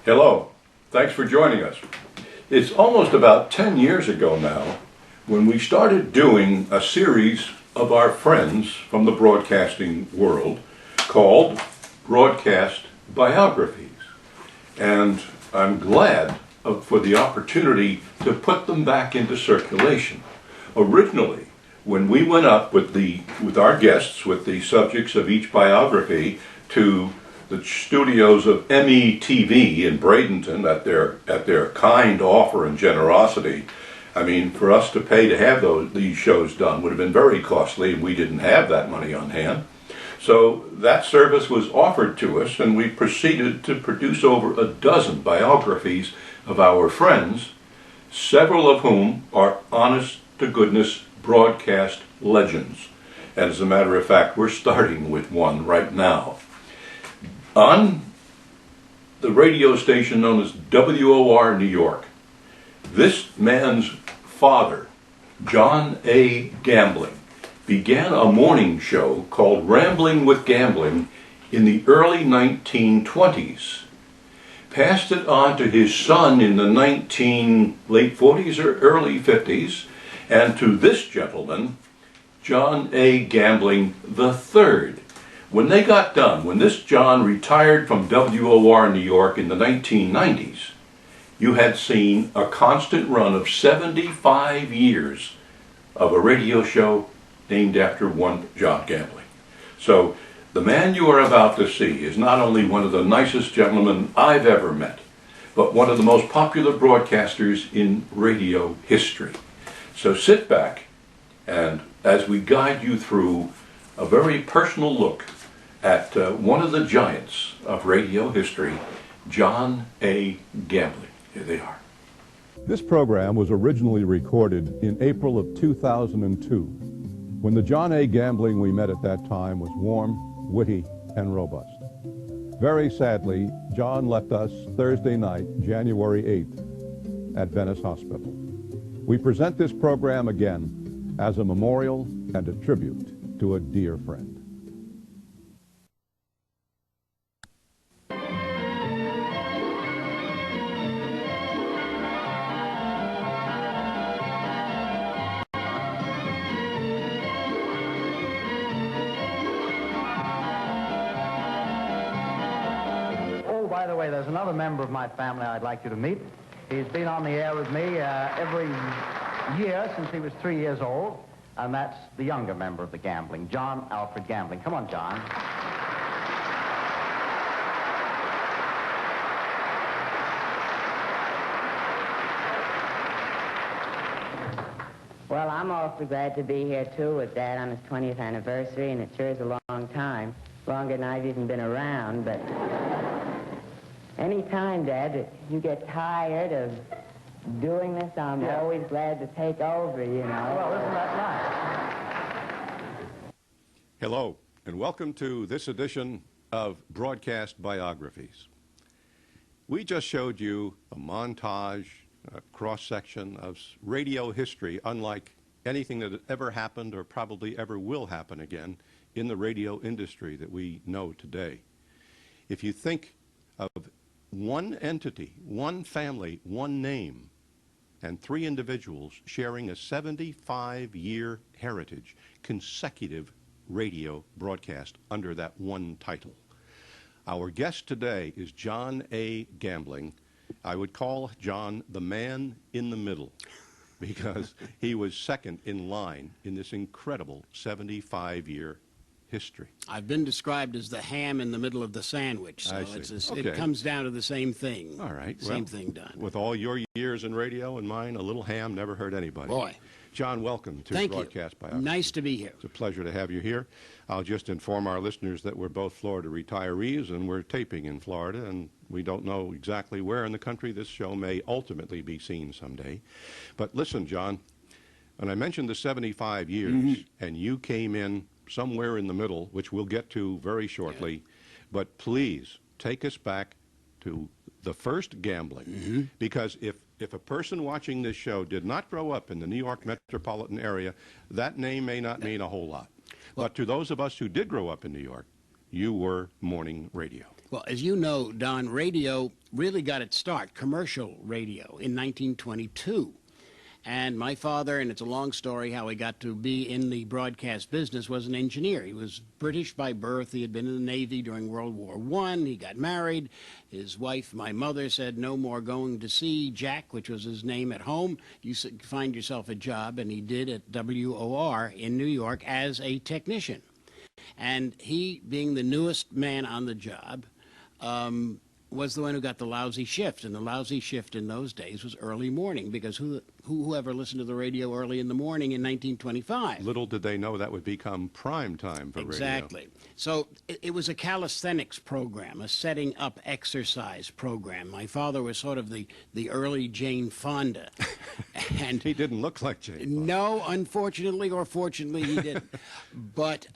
Hello, thanks for joining us. It's almost about 10 years ago now when we started doing a series of our friends from the broadcasting world called Broadcast Biographies. And I'm glad for the opportunity to put them back into circulation. Originally, when we went up with our guests, with the subjects of each biography, to the studios of METV in Bradenton at their kind offer and generosity, I mean, for us to pay to have these shows done would have been very costly, and we didn't have that money on hand. So that service was offered to us, and we proceeded to produce over a dozen biographies of our friends, several of whom are honest-to-goodness broadcast legends. And as a matter of fact, we're starting with one right now. On the radio station known as WOR New York, this man's father, John A. Gambling, began a morning show called Rambling with Gambling in the early 1920s. Passed it on to his son in the late 40s or early 50s, and to this gentleman, John A. Gambling III. When they got done, when this John retired from WOR New York in the 1990s, you had seen a constant run of 75 years of a radio show named after one John Gambling. So the man you are about to see is not only one of the nicest gentlemen I've ever met, but one of the most popular broadcasters in radio history. So sit back, and as we guide you through a very personal look at one of the giants of radio history, John A. Gambling. Here they are. This program was originally recorded in April of 2002, when the John A. Gambling we met at that time was warm, witty, and robust. Very sadly, John left us Thursday night, January 8th, at Venice Hospital. We present this program again as a memorial and a tribute to a dear friend. By the way, there's another member of my family I'd like you to meet. He's been on the air with me every year since he was 3 years old, and that's the younger member of the Gambling, John Alfred Gambling. Come on, John. Well, I'm awfully glad to be here, too, with Dad on his 20th anniversary, and it sure is a long time. Longer than I've even been around, but any time, Dad, that you get tired of doing this, I'm always glad to take over, you know. Well, isn't that nice? Hello, and welcome to this edition of Broadcast Biographies. We just showed you a montage, a cross-section of radio history, unlike anything that ever happened or probably ever will happen again in the radio industry that we know today. If you think of one entity, one family, one name, and three individuals sharing a 75-year heritage, consecutive radio broadcast under that one title. Our guest today is John A. Gambling. I would call John the man in the middle, because he was second in line in this incredible 75-year history. I've been described as the ham in the middle of the sandwich, so it comes down to the same thing. All right. Same thing done. With all your years in radio and mine, a little ham never hurt anybody. Boy. John, welcome to Thank Broadcast you. Biography. Nice to be here. It's a pleasure to have you here. I'll just inform our listeners that we're both Florida retirees, and we're taping in Florida, and we don't know exactly where in the country this show may ultimately be seen someday. But listen, John, when I mentioned the 75 years, and you came in somewhere in the middle, which we'll get to very shortly, but please take us back to the first Gambling, because if a person watching this show did not grow up in the New York metropolitan area, that name may not mean a whole lot. But to those of us who did grow up in New York, you were morning radio. Well, as you know, Don, radio really got its start, commercial radio, in 1922. And my father, and it's a long story how he got to be in the broadcast business, was an engineer. He was British by birth. He had been in the Navy during World War I. He got married. His wife, my mother, said, no more going to see Jack, which was his name at home. You find yourself a job, and he did at WOR in New York as a technician. And he, being the newest man on the job, was the one who got the lousy shift, and the lousy shift in those days was early morning, because who ever listened to the radio early in the morning in 1925? Little did they know that would become prime time for radio. Exactly. So it was a calisthenics program, a setting up exercise program. My father was sort of the early Jane Fonda. And he didn't look like Jane Fonda. No, unfortunately or fortunately, he didn't. But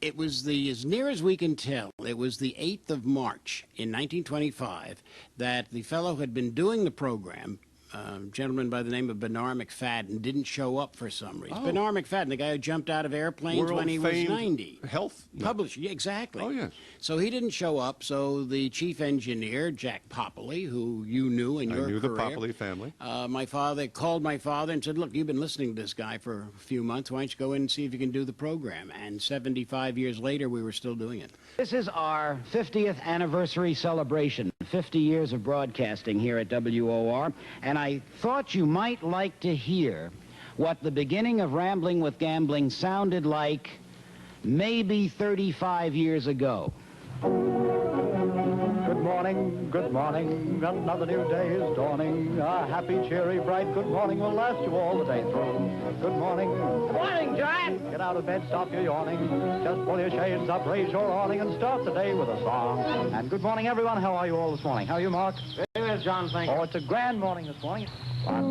it was as near as we can tell, it was the 8th of March in 1925 that the fellow who had been doing the program, a gentleman by the name of Bernard McFadden, didn't show up for some reason. Oh. Bernard McFadden, the guy who jumped out of airplanes when he was 90. Health? No. Publisher, yeah, exactly. Oh, yes. So he didn't show up, so the chief engineer, Jack Popley, who you knew in your career. I knew the Popley family. My father called my father and said, look, you've been listening to this guy for a few months. Why don't you go in and see if you can do the program? And 75 years later, we were still doing it. This is our 50th anniversary celebration, 50 years of broadcasting here at WOR, and I thought you might like to hear what the beginning of Rambling with Gambling sounded like maybe 35 years ago. Good morning, another new day is dawning. A happy, cheery, bright good morning will last you all the day through. Good morning. Good morning, John. Get out of bed, stop your yawning. Just pull your shades up, raise your awning, and start the day with a song. And good morning, everyone. How are you all this morning? How are you, Mark? Very well, John, thank you. Oh, it's a grand morning this morning. 1,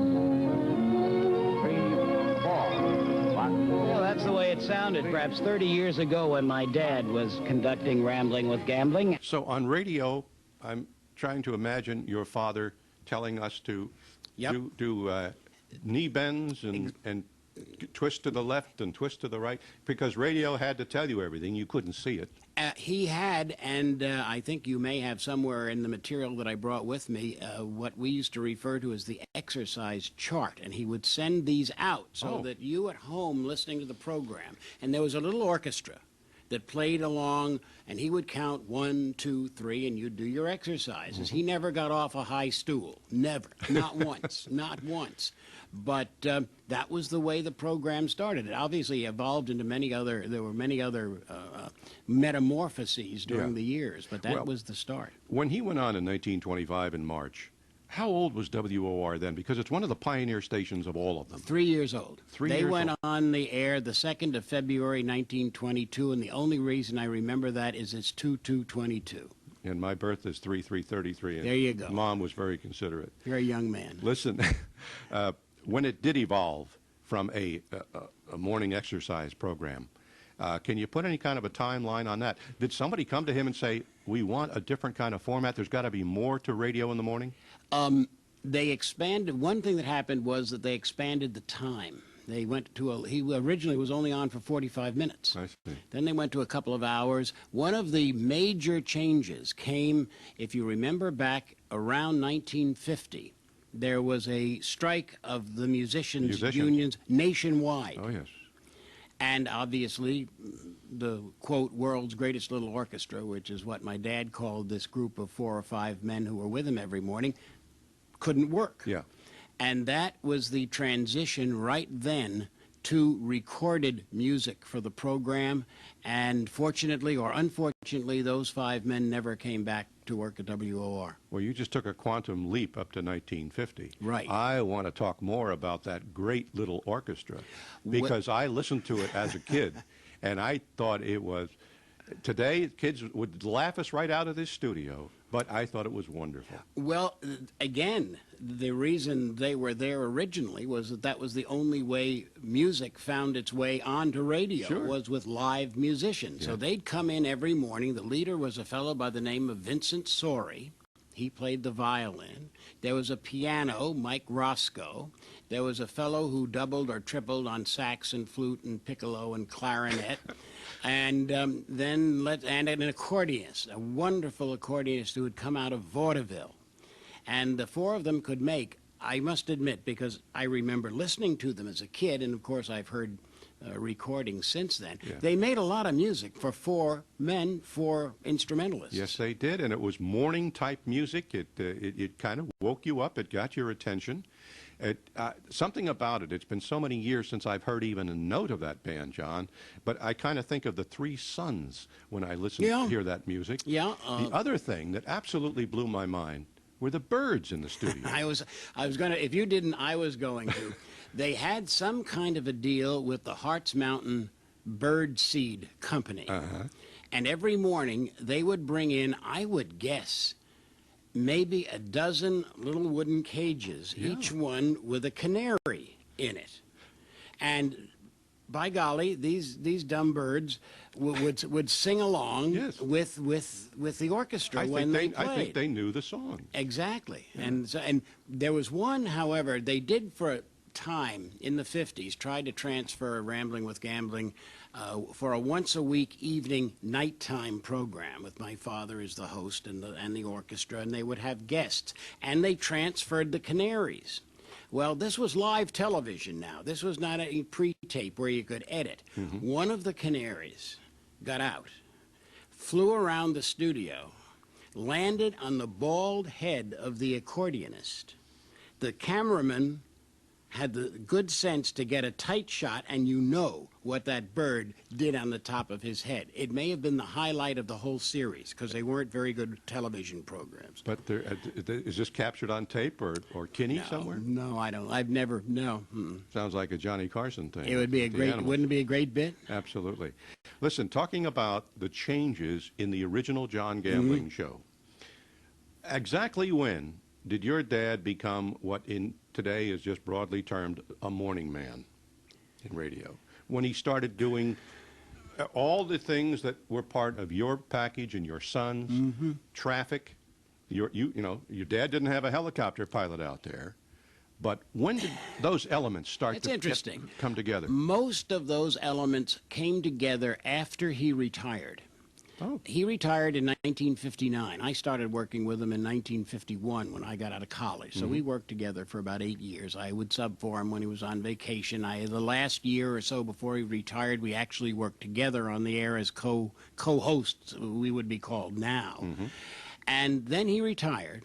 2, 3, 4. 1. Well, that's the way it sounded perhaps 30 years ago when my dad was conducting Rambling with Gambling. So on radio, I'm trying to imagine your father telling us to do knee bends and twist to the left and twist to the right, because radio had to tell you everything. You couldn't see it. He had, and I think you may have somewhere in the material that I brought with me, what we used to refer to as the exercise chart. And he would send these out so that you at home listening to the program, and there was a little orchestra that played along, and he would count 1, 2, 3, and you'd do your exercises. He never got off a high stool. Never. Not once. Not once. But that was the way the program started. It obviously evolved into there were many other metamorphoses during the years, but that was the start. When he went on in 1925 in March, how old was WOR then? Because it's one of the pioneer stations of all of them. 3 years old. They went on the air the 2nd of February, 1922, and the only reason I remember that is it's 2/2/22. And my birth is 3/3/33. There you go. Mom was very considerate. You're a young man. Listen, when it did evolve from a morning exercise program, can you put any kind of a timeline on that? Did somebody come to him and say, we want a different kind of format? There's got to be more to radio in the morning? They expanded. One thing that happened was that they expanded the time. They went to he originally was only on for 45 minutes. I see. Then they went to a couple of hours. One of the major changes came, if you remember back around 1950, there was a strike of the musicians' unions nationwide. Oh, yes. And obviously, the, quote, world's greatest little orchestra, which is what my dad called this group of 4 or 5 men who were with him every morning, couldn't work. Yeah. And that was the transition right then to recorded music for the program. And fortunately or unfortunately, those 5 men never came back to work at WOR. Well, you just took a quantum leap up to 1950. Right. I want to talk more about that great little orchestra, because I listened to it as a kid, and I thought it was... Today, kids would laugh us right out of this studio, but I thought it was wonderful. Well, again, the reason they were there originally was that was the only way music found its way onto radio, was with live musicians. Yeah. So they'd come in every morning. The leader was a fellow by the name of Vincent Sorey. He played the violin. There was a piano, Mike Roscoe. There was a fellow who doubled or tripled on sax and flute and piccolo and clarinet. And and an accordionist, a wonderful accordionist who had come out of vaudeville. And the four of them could make, I must admit, because I remember listening to them as a kid, and of course I've heard recordings since then, they made a lot of music for four men, four instrumentalists. Yes, they did, and it was morning-type music. It kind of woke you up. It got your attention. Something about it, it's been so many years since I've heard even a note of that band, John, but I kind of think of the Three Sons when I listen to hear that music. Yeah. The other thing that absolutely blew my mind were the Byrds in the studio. I was going to, if you didn't, I was going to. They had some kind of a deal with the Harts Mountain Bird Seed Company. And every morning they would bring in, I would guess, maybe a dozen little wooden cages, each one with a canary in it. And by golly, these dumb birds would sing along with the orchestra when they played. I think they knew the song. Exactly. Yeah. And there was one, however, they did for a time in the 50s, tried to transfer Rambling with Gambling for a once-a-week evening nighttime program with my father as the host and the orchestra, and they would have guests. And they transferred the canaries. Well, this was live television now. This was not a pre-tape where you could edit. One of the canaries got out, flew around the studio, landed on the bald head of the accordionist. The cameraman had the good sense to get a tight shot, and you know what that bird did on the top of his head. It may have been the highlight of the whole series, because they weren't very good television programs. But is this captured on tape or Kinney somewhere? No, I don't. I've never, no. Sounds like a Johnny Carson thing. It would be a great, wouldn't it be a great bit? Absolutely. Listen, talking about the changes in the original John Gambling show, exactly when did your dad become what in today is just broadly termed a morning man in radio? When he started doing all the things that were part of your package and your son's, traffic. You know, your dad didn't have a helicopter pilot out there. But when did those elements start to come together? Most of those elements came together after he retired. Oh. He retired in 1959. I started working with him in 1951 when I got out of college. So we worked together for about 8 years. I would sub for him when he was on vacation. The last year or so before he retired, we actually worked together on the air as co-hosts, we would be called now. And then he retired,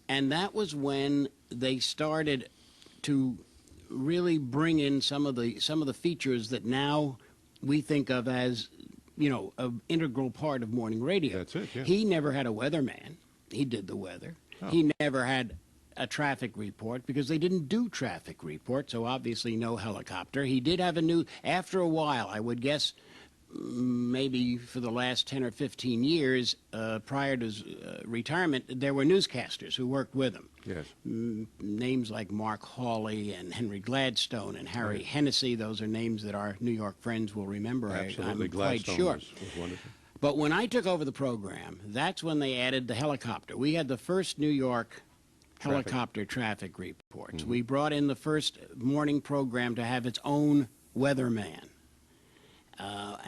and that was when they started to really bring in some of the features that now we think of as, you know, an integral part of morning radio. That's it, yeah. He never had a weatherman. He did the weather. He never had a traffic report because they didn't do traffic reports, so obviously no helicopter. He did have after a while, I would guess, maybe for the last 10 or 15 years prior to his retirement, there were newscasters who worked with him. Yes. Names like Mark Hawley and Henry Gladstone and Harry Hennessy, those are names that our New York friends will remember. Absolutely. I'm Gladstone quite sure. was wonderful. But when I took over the program, that's when they added the helicopter. We had the first New York helicopter traffic reports. We brought in the first morning program to have its own weatherman.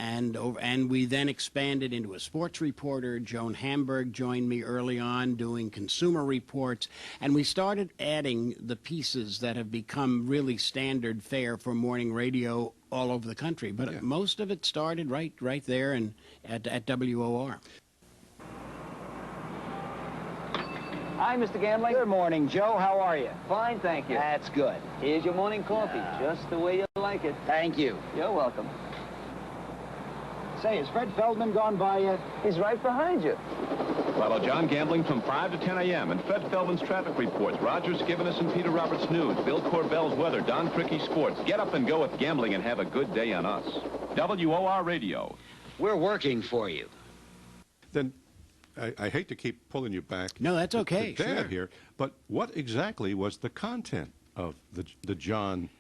And we then expanded into a sports reporter. Joan Hamburg joined me early on doing consumer reports. And we started adding the pieces that have become really standard fare for morning radio all over the country. But most of it started right there at WOR. Hi, Mr. Gambling. Good morning, Joe. How are you? Fine, thank you. That's good. Here's your morning coffee, just the way you like it. Thank you. You're welcome. Say, has Fred Feldman gone by yet? He's right behind you. Follow John Gambling from 5 to 10 a.m. and Fred Feldman's traffic reports, Roger Skivenus and Peter Roberts news, Bill Corbell's weather, Don Cricky sports. Get up and go with gambling and have a good day on us. WOR Radio. We're working for you. Then I hate to keep pulling you back. No, that's okay. To Dad Sure. here, but what exactly was the content of the John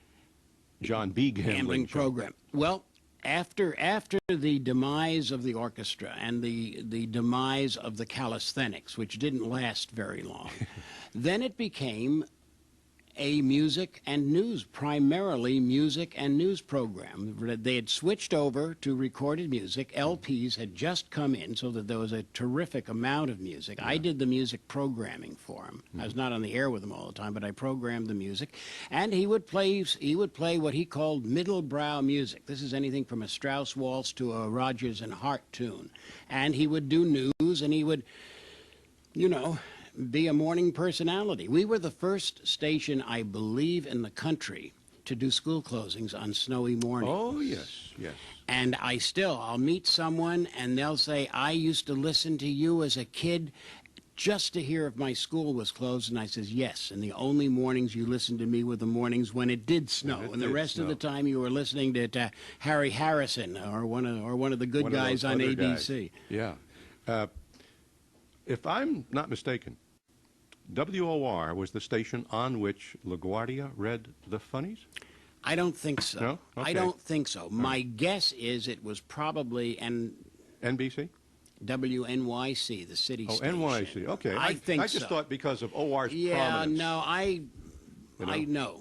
B. Gambling show? program? Well, after the demise of the orchestra and the demise of the calisthenics, which didn't last very long, then it became a music and news, primarily music and news program. They had switched over to recorded music. LPs had just come in, so that there was a terrific amount of music. I did the music programming for him. I was not on the air with him all the time, but I programmed the music. And he would play what he called middle-brow music. This is anything from a Strauss waltz to a Rodgers and Hart tune. And he would do news, and he would, you know, be a morning personality. We were the first station, I believe, in the country to do school closings on snowy mornings. Oh, yes, yes. And I'll meet someone and they'll say, I used to listen to you as a kid just to hear if my school was closed. And I says, yes, and the only mornings you listened to me were the mornings when it did snow. And the rest of the time you were listening to Harry Harrison or one of the good guys on ABC. Yeah. If I'm not mistaken, WOR was the station on which LaGuardia read the funnies? I don't think so. No? Okay. I don't think so. My guess is it was probably NBC? WNYC, the city Oh, station. NYC. Okay. I think I just thought because of OR's yeah, prominence. no, I know.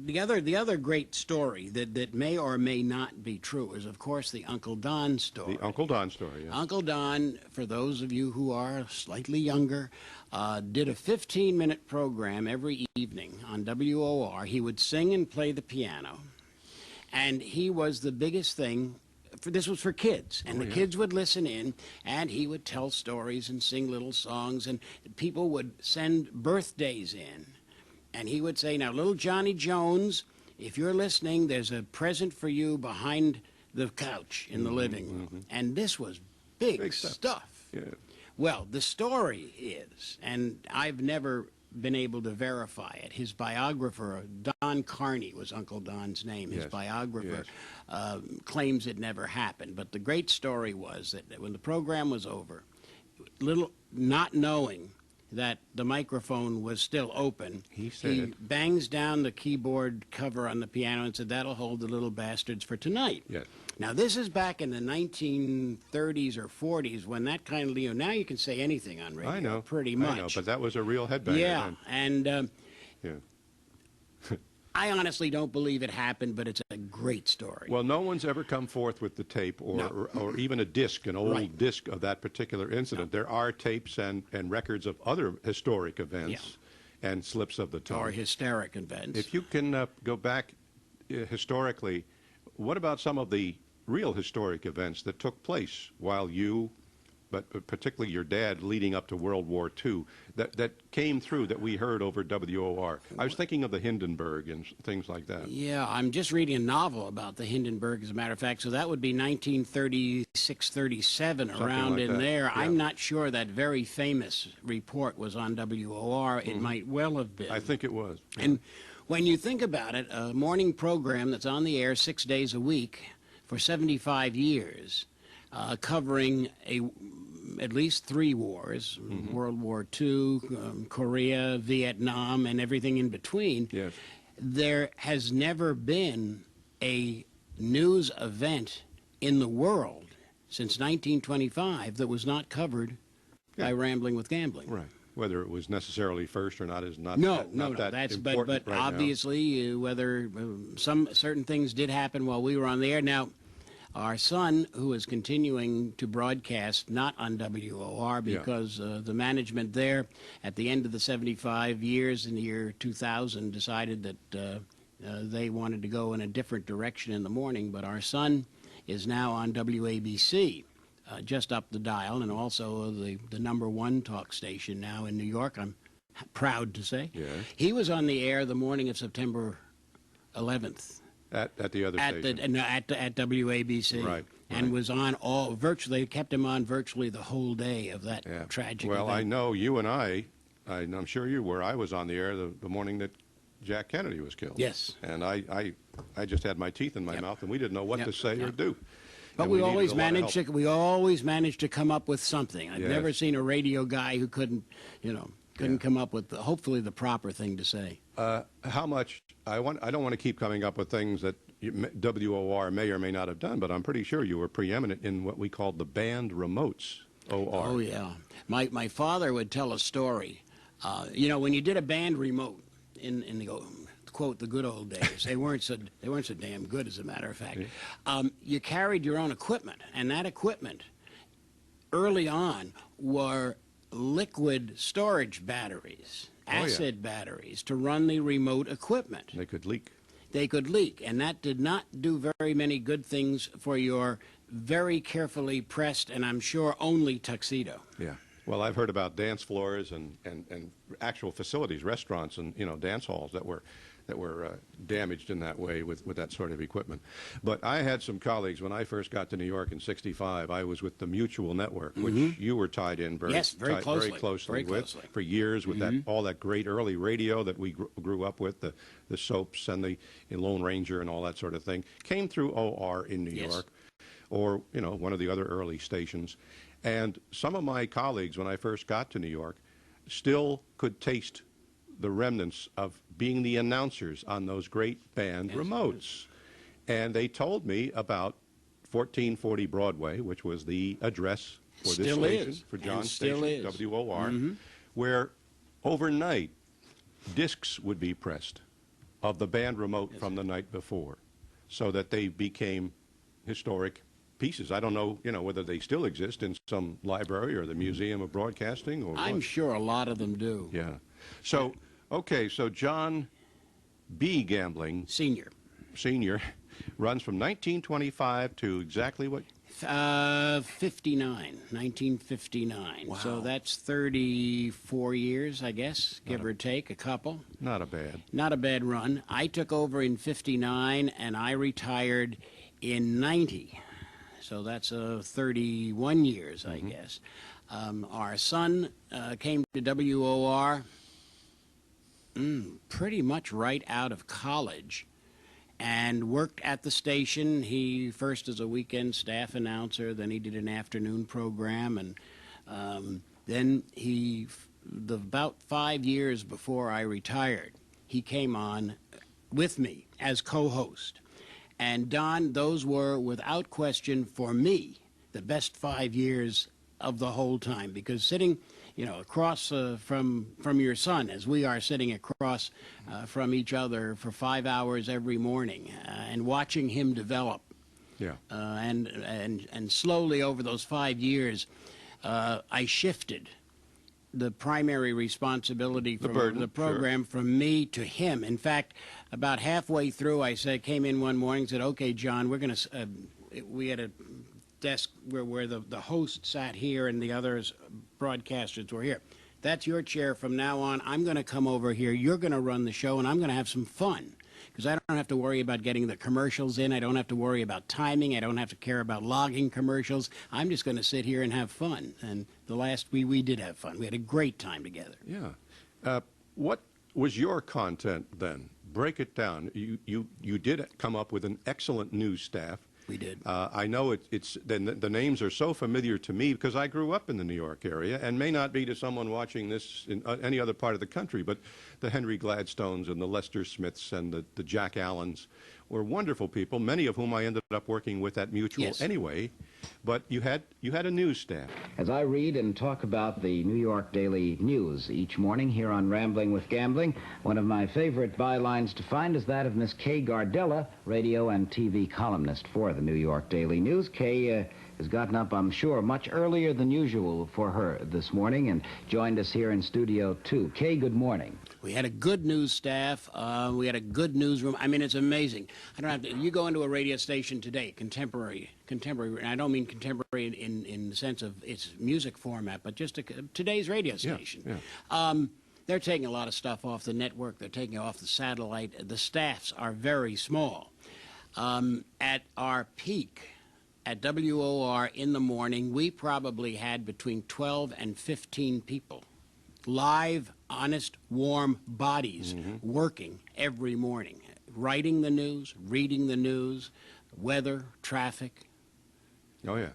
The other great story that may or may not be true is, of course, the Uncle Don story. The Uncle Don story, yes. Uncle Don, for those of you who are slightly younger, did a 15-minute program every evening on WOR. He would sing and play the piano, and he was the biggest thing. This was for kids, and the kids would listen in, and he would tell stories and sing little songs, and people would send birthdays in. And he would say, now, little Johnny Jones, if you're listening, there's a present for you behind the couch in the living room. And this was big stuff. Yeah. Well, the story is, and I've never been able to verify it, his biographer, Don Carney was Uncle Don's name. His biographer claims it never happened. But the great story was that when the program was over, not knowing that the microphone was still open, he bangs down the keyboard cover on the piano and said, that'll hold the little bastards for tonight. Yes. Now, this is back in the 1930s or 40s when that kind of, now you can say anything on radio. I know. Pretty much. I know, but that was a real headbanger. Yeah, and yeah. I honestly don't believe it happened, but it's a great story. Well, no one's ever come forth with the tape or even a disc, an old disc of that particular incident. There are tapes and records of other historic events and slips of the tongue. Or hysteric events. If you can go back historically, what about some of the real historic events that took place while you, but particularly your dad, leading up to World War II, that came through that we heard over WOR? I was thinking of the Hindenburg and things like that. Yeah, I'm just reading a novel about the Hindenburg, as a matter of fact, so that would be 1936, 37, around like in that. there. Yeah. I'm not sure that very famous report was on WOR. It might well have been. I think it was. Yeah. And when you think about it, a morning program that's on the air 6 days a week for 75 years, covering at least 3 wars, World War II, Korea, Vietnam, and everything in between. Yes. There has never been a news event in the world since 1925 that was not covered by Rambling with Gambling. Right. Whether it was necessarily first or not is not No, that that's important but right obviously whether some certain things did happen while we were on the air. Now, our son, who is continuing to broadcast not on WOR because the management there at the end of the 75 years in the year 2000 decided that they wanted to go in a different direction in the morning, but our son is now on WABC. Just up the dial, and also the #1 talk station now in New York, I'm proud to say. Yes. He was on the air the morning of September 11th. At the other station. At WABC. Right. And was on virtually, they kept him on virtually the whole day of that tragic Well, event. I know you and I'm sure you were, I was on the air the morning that Jack Kennedy was killed. Yes. And I just had my teeth in my mouth, and we didn't know what to say or do. But And we needed always a lot of help. managed to come up with something. I've never seen a radio guy who couldn't come up with hopefully the proper thing to say. How much I don't want to keep coming up with things that WOR may or may not have done, but I'm pretty sure you were preeminent in what we called the band remotes. OR. Oh yeah, my father would tell a story. When you did a band remote, in the quote the good old days. They weren't so damn good, as a matter of fact. You carried your own equipment, and that equipment early on were liquid storage batteries, acid batteries, to run the remote equipment. They could leak. They could leak, and that did not do very many good things for your very carefully pressed, and I'm sure only, tuxedo. Yeah. Well, I've heard about dance floors and actual facilities, restaurants, and dance halls that were damaged in that way with that sort of equipment. But I had some colleagues when I first got to New York in '65. I was with the Mutual Network, which you were tied in very closely with for years, with all that great early radio that we grew up with, the soaps and the Lone Ranger and all that sort of thing. Came through OR in New York, or one of the other early stations. And some of my colleagues, when I first got to New York, still could taste the remnants of being the announcers on those great band remotes. And they told me about 1440 Broadway, which was the address for this station, for John's station, WOR, where overnight discs would be pressed of the band remote from the night before, so that they became historic pieces. I don't know, whether they still exist in some library or the Museum of Broadcasting, or I'm sure a lot of them do. Yeah. So, okay, so John B. Gambling, Senior, runs from 1925 to exactly what? 1959. Wow. So that's 34 years, I guess, give or take, a couple. Not a bad run. I took over in 59, and I retired in 90. So that's 31 years, I guess. Our son came to WOR pretty much right out of college and worked at the station. He first as a weekend staff announcer, then he did an afternoon program, and then about 5 years before I retired, he came on with me as co-host. And Don, those were, without question, for me, the best 5 years of the whole time, because sitting, across from your son, as we are sitting across from each other for 5 hours every morning, and watching him develop, and slowly over those 5 years, I shifted the primary responsibility for the program from me to him. In fact, about halfway through, I came in one morning and said, "Okay, John, we're going to." We had a desk where the host sat here and the others broadcasters were here. That's your chair from now on. I'm going to come over here. You're going to run the show, and I'm going to have some fun. Because I don't have to worry about getting the commercials in. I don't have to worry about timing. I don't have to care about logging commercials. I'm just going to sit here and have fun. And the last we did have fun. We had a great time together. Yeah. What was your content then? Break it down. You did come up with an excellent news staff. We did. I know the names are so familiar to me because I grew up in the New York area, and may not be to someone watching this in any other part of the country, but the Henry Gladstones and the Lester Smiths and the Jack Allens were wonderful people, many of whom I ended up working with at Mutual anyway. But you had a news staff. As I read and talk about the New York Daily News each morning here on Rambling with Gambling, one of my favorite bylines to find is that of Miss Kay Gardella, radio and TV columnist for the New York Daily News. Kay has gotten up, I'm sure, much earlier than usual for her this morning and joined us here in Studio 2. Kay, good morning. We had a good news staff. We had a good newsroom. I mean, it's amazing. I don't have to. You go into a radio station today, contemporary. And I don't mean contemporary in the sense of its music format, but just today's radio station. They're taking a lot of stuff off the network. They're taking it off the satellite. The staffs are very small. At our peak, at WOR in the morning, we probably had between 12 and 15 people. Live, honest, warm bodies working every morning, writing the news, reading the news, weather, traffic. Oh, yeah.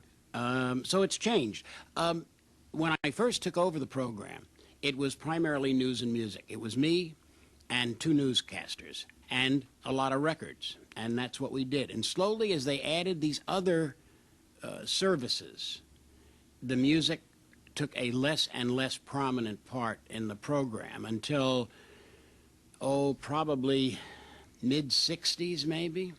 So it's changed. When I first took over the program, it was primarily news and music. It was me and two newscasters and a lot of records, and that's what we did. And slowly, as they added these other services, the music took a less and less prominent part in the program until probably mid-60s maybe.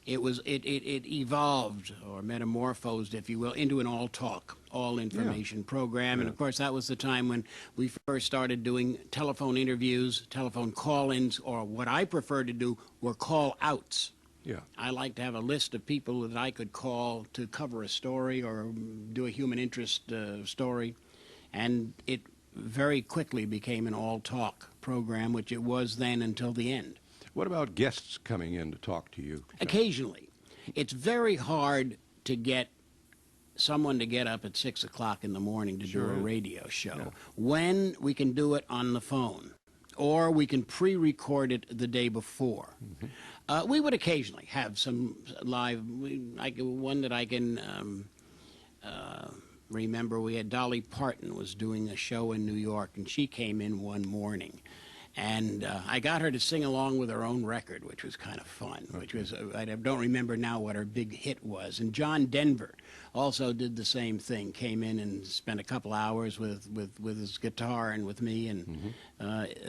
It evolved, or metamorphosed, if you will, into an all-talk, all-information program. And, of course, that was the time when we first started doing telephone interviews, telephone call-ins, or what I preferred to do were call-outs. Yeah. I like to have a list of people that I could call to cover a story or do a human interest story. And it very quickly became an all-talk program, which it was then until the end. What about guests coming in to talk to you? Occasionally. It's very hard to get someone to get up at 6 o'clock in the morning to do a radio show. Yeah. When we can do it on the phone, or we can pre-record it the day before. We would occasionally have some live, one that I can remember, we had Dolly Parton was doing a show in New York, and she came in one morning. And I got her to sing along with her own record, which was kind of fun. Which was I don't remember now what her big hit was. And John Denver also did the same thing. Came in and spent a couple hours with his guitar and with me. And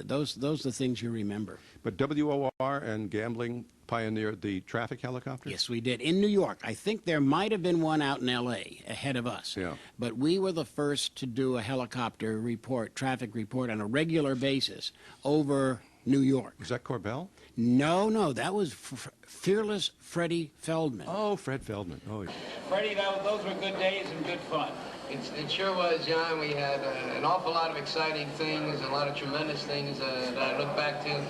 those are the things you remember. But WOR and Gambling pioneered the traffic helicopter? Yes, we did. In New York. I think there might have been one out in L.A. ahead of us. Yeah. But we were the first to do a helicopter report, traffic report, on a regular basis over New York. Was that Corbell? No, that was Fearless Freddie Feldman. Oh, Fred Feldman. Oh, yeah. Freddie, those were good days and good fun. It sure was, John. We had an awful lot of exciting things, a lot of tremendous things that I look back to.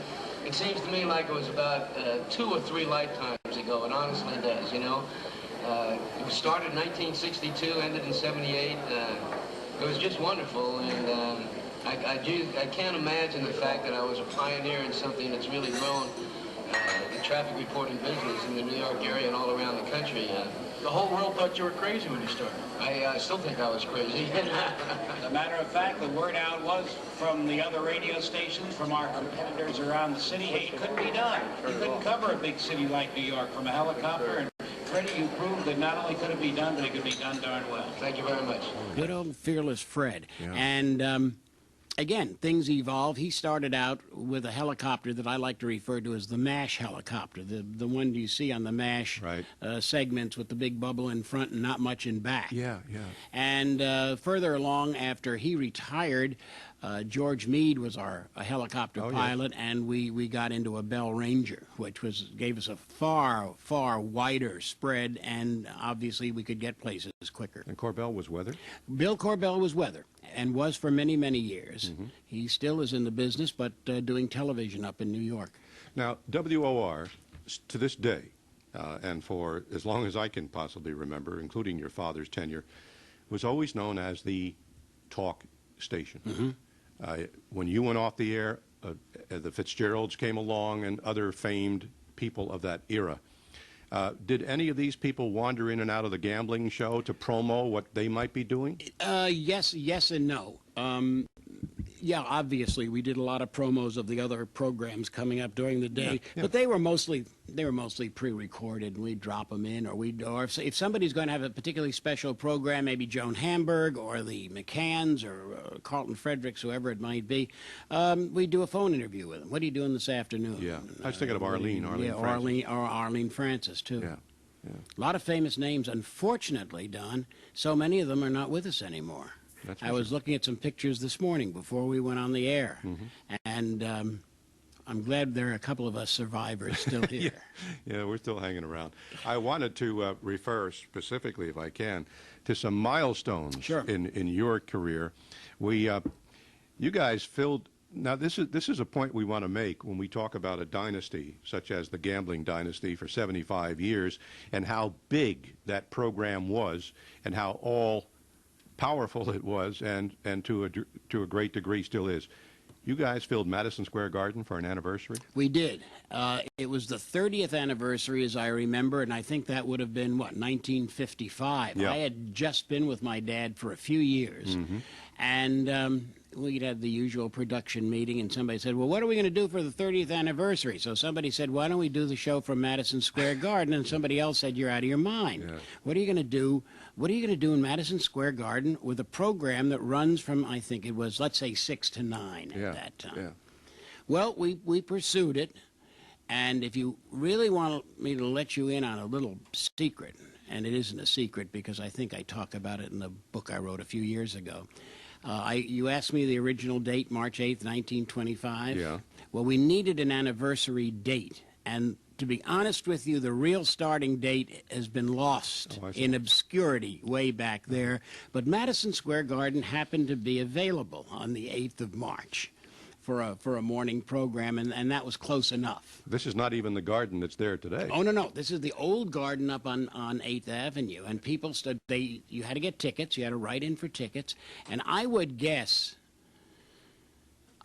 It seems to me like it was about 2 or 3 lifetimes ago. It honestly does, you know. It started in 1962, ended in 78. It was just wonderful, and I can't imagine the fact that I was a pioneer in something that's really grown the traffic reporting business in the New York area and all around the country. The whole world thought you were crazy when you started. I still think I was crazy. As a matter of fact, the word out was from the other radio stations, from our competitors around the city, hey, it couldn't be done. You couldn't cover a big city like New York from a helicopter. And Freddie, you proved that not only could it be done, but it could be done darn well. Thank you very much. Good old Fearless Fred. Yeah. And again, things evolve. He started out with a helicopter that I like to refer to as the MASH helicopter, the one you see on the MASH segments with the big bubble in front and not much in back. Yeah. And further along, after he retired, George Meade was a helicopter pilot, and we got into a Bell Ranger, which gave us a far wider spread, and obviously we could get places quicker. And Corbell was weather? Bill Corbell was weather, and was for many, many years. He still is in the business, but doing television up in New York. Now, WOR, to this day, and for as long as I can possibly remember, including your father's tenure, was always known as the talk station. When you went off the air, the Fitzgeralds came along and other famed people of that era. Did any of these people wander in and out of the gambling show to promo what they might be doing? Yes and no. Yeah, obviously we did a lot of promos of the other programs coming up during the day, but they were mostly pre-recorded, and we'd drop them in, or if somebody's going to have a particularly special program, maybe Joan Hamburg or the McCanns or Carlton Fredericks, whoever it might be, we'd do a phone interview with them. What are you doing this afternoon? Yeah, I was thinking of Arlene Francis. Arlene Francis too. Yeah. A lot of famous names. Unfortunately, Don, so many of them are not with us anymore. I was looking at some pictures this morning before we went on the air, and I'm glad there are a couple of us survivors still here. Yeah, we're still hanging around. I wanted to refer specifically, if I can, to some milestones in your career. You guys filled. Now, this is a point we want to make when we talk about a dynasty, such as the gambling dynasty for 75 years, and how big that program was, and how powerful it was, and to a great degree still is. You guys filled Madison Square Garden for an anniversary? We did. It was the 30th anniversary, as I remember, and I think that would have been, 1955. Yeah. I had just been with my dad for a few years, and we'd had the usual production meeting, and somebody said, well, what are we going to do for the 30th anniversary? So somebody said, why don't we do the show from Madison Square Garden? And somebody else said, you're out of your mind. Yeah. What are you going to do? What are you going to do in Madison Square Garden with a program that runs from, I think it was, let's say, 6 to 9 at that time? Yeah. Well, we pursued it, and if you really want me to let you in on a little secret, and it isn't a secret because I think I talk about it in the book I wrote a few years ago. You asked me the original date, March 8th, 1925. Yeah. Well, we needed an anniversary date, and to be honest with you, the real starting date has been lost in obscurity way back there. But Madison Square Garden happened to be available on the 8th of March for a morning program, and that was close enough. This is not even the garden that's there today. Oh, no. This is the old garden up on 8th Avenue, and people you had to get tickets. You had to write in for tickets, and I would guess,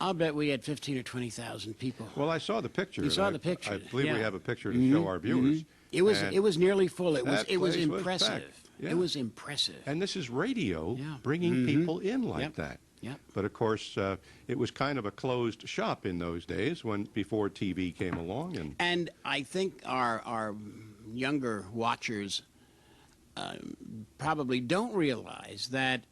I'll bet we had 15 or 20,000 people. Well, I saw the picture. You saw the picture. I believe we have a picture to show our viewers. It was nearly full. It was impressive. Yeah. It was impressive. And this is radio bringing people in like that. Yep. But of course, it was kind of a closed shop in those days before TV came along. And I think our younger watchers probably don't realize that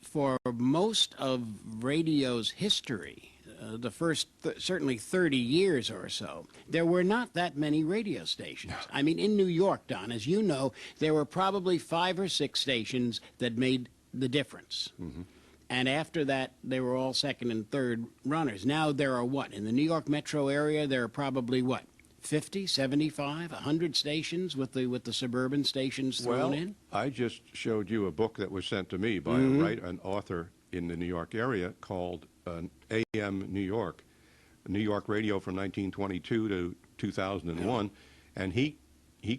for most of radio's history, the first certainly 30 years or so, there were not that many radio stations. I mean, in New York, Don, as you know, there were probably 5 or 6 stations that made the difference. And after that, they were all second and third runners. Now there are what? In the New York metro area, there are probably what? 50, 75, 100 stations with the suburban stations thrown in? I just showed you a book that was sent to me by an author in the New York area called AM New York Radio from 1922 to 2001, and he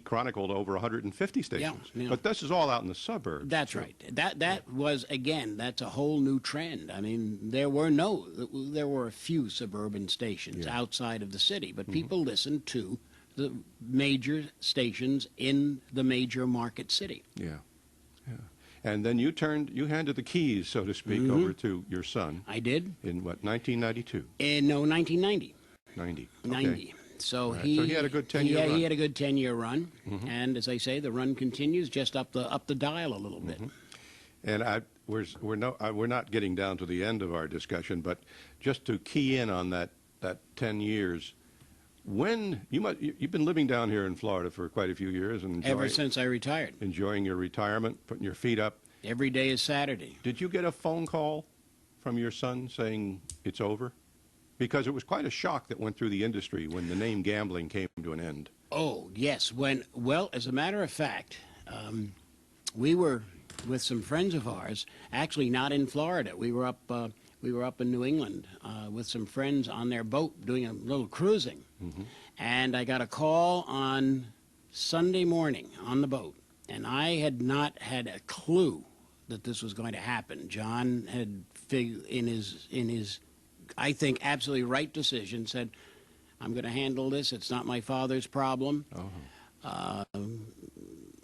chronicled over 150 stations. Yeah. But this is all out in the suburbs. That's right. That was, again, that's a whole new trend. I mean, there were a few suburban stations outside of the city, but people listened to the major stations in the major market city. Yeah. And then you handed the keys, so to speak, over to your son. I did. In what, 1992? No, 1990. 90. Okay. 90. So right. So he had a good 10-year run. He had a good 10-year run, and as I say, the run continues just up the dial a little bit. And we're not getting down to the end of our discussion, but just to key in on that 10 years. When you've been living down here in Florida for quite a few years, and ever since I retired, enjoying your retirement, putting your feet up. Every day is Saturday. Did you get a phone call from your son saying it's over? Because it was quite a shock that went through the industry when the name gambling came to an end. Oh yes, well, as a matter of fact, we were with some friends of ours. Actually, not in Florida. We were up in New England with some friends on their boat doing a little cruising. And I got a call on Sunday morning on the boat, and I had not had a clue that this was going to happen. John had in his I think absolutely right decision said, I'm going to handle this. It's not my father's problem. I'm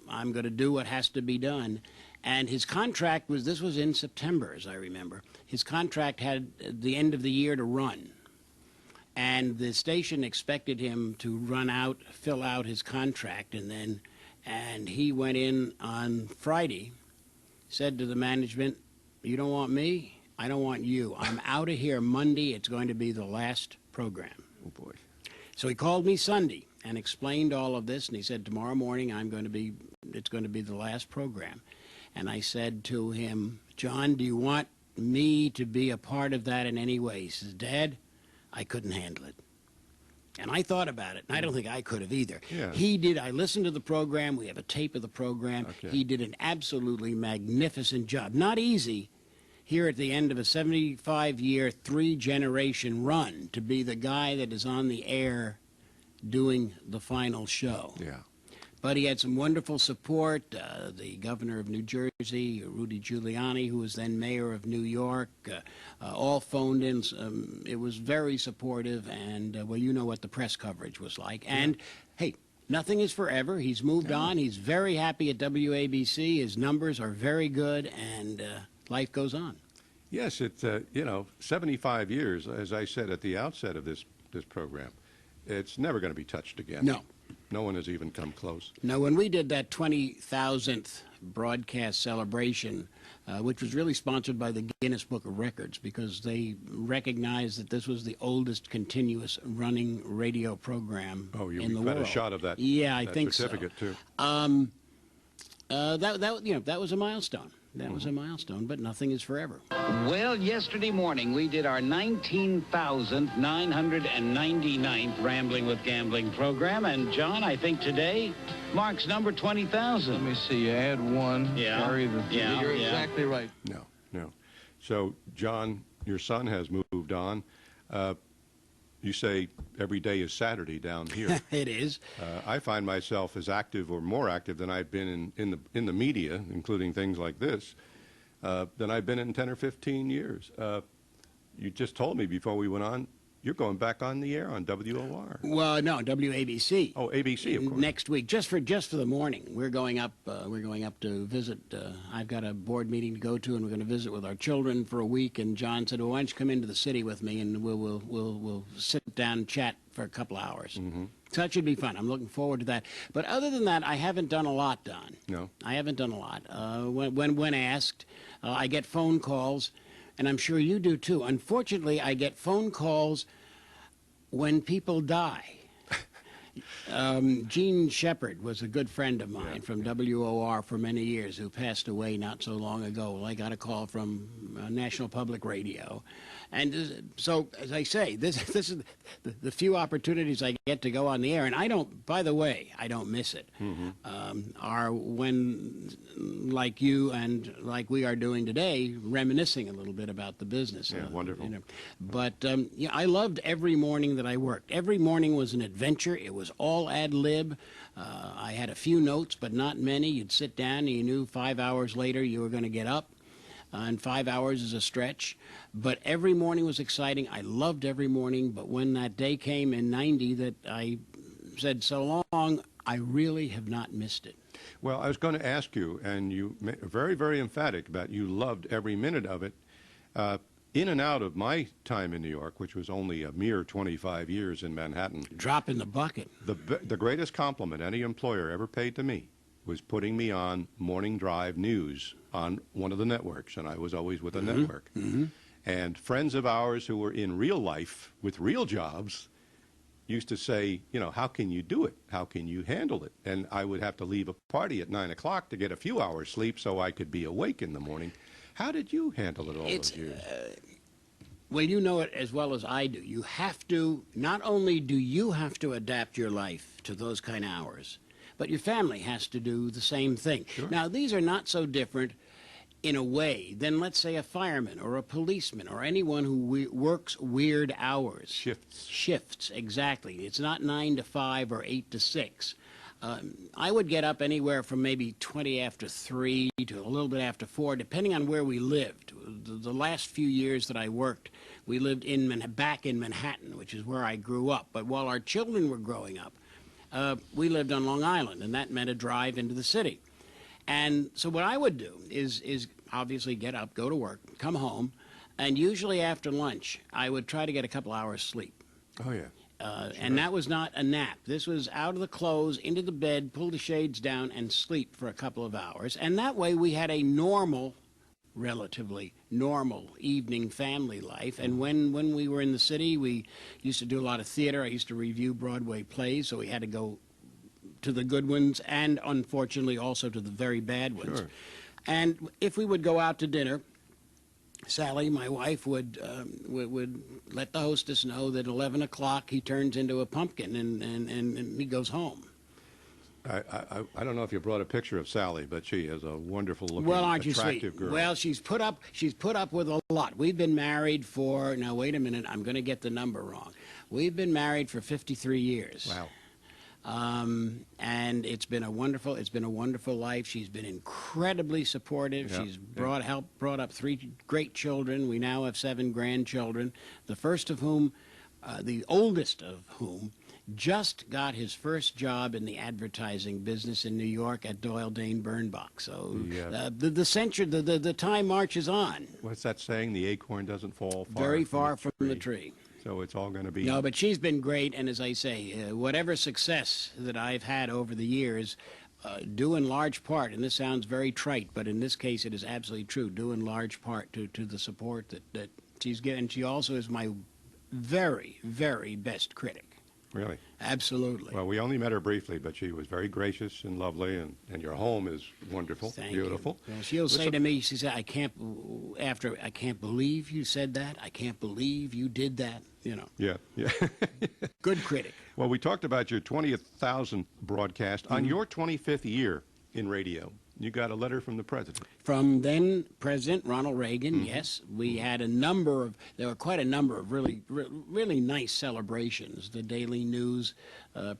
going to do what has to be done. And his contract this was in September, as I remember. His contract had the end of the year to run. And the station expected him to fill out his contract, and he went in on Friday, said to the management, you don't want me, I don't want you. I'm out of here Monday. It's going to be the last program. Oh, boy. So he called me Sunday and explained all of this, and he said, tomorrow morning it's going to be the last program. And I said to him, John, do you want me to be a part of that in any way? He says, Dad, I couldn't handle it. And I thought about it, and I don't think I could have either. Yeah. He did. I listened to the program. We have a tape of the program. Okay. He did an absolutely magnificent job. Not easy here at the end of a 75-year, 3-generation run to be the guy that is on the air doing the final show. Yeah. But he had some wonderful support. The governor of New Jersey, Rudy Giuliani, who was then mayor of New York, all phoned in. It was very supportive, and, well, you know what the press coverage was like. And, hey, nothing is forever. He's moved on. He's very happy at WABC. His numbers are very good, and life goes on. Yes, it's, 75 years, as I said at the outset of this program. It's never going to be touched again. No. No one has even come close. No, when we did that 20,000th broadcast celebration, which was really sponsored by the Guinness Book of Records because they recognized that this was the oldest continuous running radio program in the world. Oh, you got a shot of that. Yeah, I that think certificate so. too. That was a milestone. That was a milestone, but nothing is forever. Well, yesterday morning we did our 19,999th Rambling with Gambling program, and John, I think today marks number 20,000. Let me see. You add one. Yeah. Carry the three. Yeah, You're yeah. exactly right. No. So, John, your son has moved on. You say every day is Saturday down here. It is. I find myself as active or more active than I've been in the media, including things like this, than I've been in 10 or 15 years. You just told me before we went on, you're going back on the air on WOR. Well, no, WABC. Oh, ABC, of course. Next week, just for the morning. We're going up to visit. I've got a board meeting to go to, and we're going to visit with our children for a week. And John said, "Well, why don't you come into the city with me, and we'll sit down and chat for a couple of hours." Mm-hmm. So that should be fun. I'm looking forward to that. But other than that, I haven't done a lot, Don. No, I haven't done a lot. When asked, I get phone calls, and I'm sure you do too. Unfortunately, I get phone calls when people die. Gene Shepard was a good friend of mine from WOR for many years who passed away not so long ago. Well, I got a call from National Public Radio. And so, as I say, this is the few opportunities I get to go on the air. And I don't, by the way, I don't miss it. Are when, like you and like we are doing today, reminiscing a little bit about the business. Yeah, wonderful. But I loved every morning that I worked. Every morning was an adventure. It was all ad lib. I had a few notes, but not many. You'd sit down and you knew 5 hours later you were going to get up. And 5 hours is a stretch. But every morning was exciting. I loved every morning. But when that day came in '90 that I said so long, I really have not missed it. Well, I was going to ask you, and you were very, very emphatic about you loved every minute of it. In and out of my time in New York, which was only a mere 25 years in Manhattan. Drop in the bucket. The greatest compliment any employer ever paid to me was putting me on Morning Drive News on one of the networks, and I was always with a network. And friends of ours who were in real life with real jobs used to say, how can you do it? How can you handle it? And I would have to leave a party at 9 o'clock to get a few hours sleep so I could be awake in the morning. How did you handle it all those years? Well, you know it as well as I do. You have to, not only do you have to adapt your life to those kind of hours, but your family has to do the same thing. Sure. Now, these are not so different in a way than, let's say, a fireman or a policeman or anyone who works weird hours. Shifts, exactly. It's not 9 to 5 or 8 to 6. I would get up anywhere from maybe 20 after 3 to a little bit after 4, depending on where we lived. The last few years that I worked, we lived back in Manhattan, which is where I grew up. But while our children were growing up, we lived on Long Island, and that meant a drive into the city. And so what I would do is obviously get up, go to work, come home, and usually after lunch, I would try to get a couple hours sleep. Oh, yeah. And that was not a nap. This was out of the clothes, into the bed, pull the shades down, and sleep for a couple of hours. And that way we had a relatively normal evening family life. And when we were in the city, we used to do a lot of theater. I used to review Broadway plays, so we had to go to the good ones and, unfortunately, also to the very bad ones. Sure. And if we would go out to dinner, Sally, my wife, would let the hostess know that 11 o'clock he turns into a pumpkin and he goes home. I don't know if you brought a picture of Sally, but she is a wonderful looking, well, aren't you attractive sweet? girl. Well, she's put up with a lot. We've been married for, now wait a minute, I'm going to get the number wrong. We've been married for 53 years. Wow. And it's been a wonderful life. She's been incredibly supportive. Yeah, She's brought up 3 great children. We now have 7 grandchildren. The first of whom, the oldest of whom, just got his first job in the advertising business in New York at Doyle Dane Bernbach. So the time marches on. What's that saying? The acorn doesn't fall very far from the tree. So it's all going to be... No, but she's been great, and as I say, whatever success that I've had over the years, due in large part, and this sounds very trite, but in this case it is absolutely true, due in large part to the support that she's given. She also is my very, very best critic. Really? Absolutely. Well, we only met her briefly, but she was very gracious and lovely, and your home is wonderful, beautiful. Well, she'll say to me, she said, I can't believe you said that. I can't believe you did that, you know. Yeah. Good critic. Well, we talked about your 20,000th broadcast. On your 25th year in radio, you got a letter from the president. From then President Ronald Reagan, yes. We had there were quite a number of really nice celebrations. The Daily News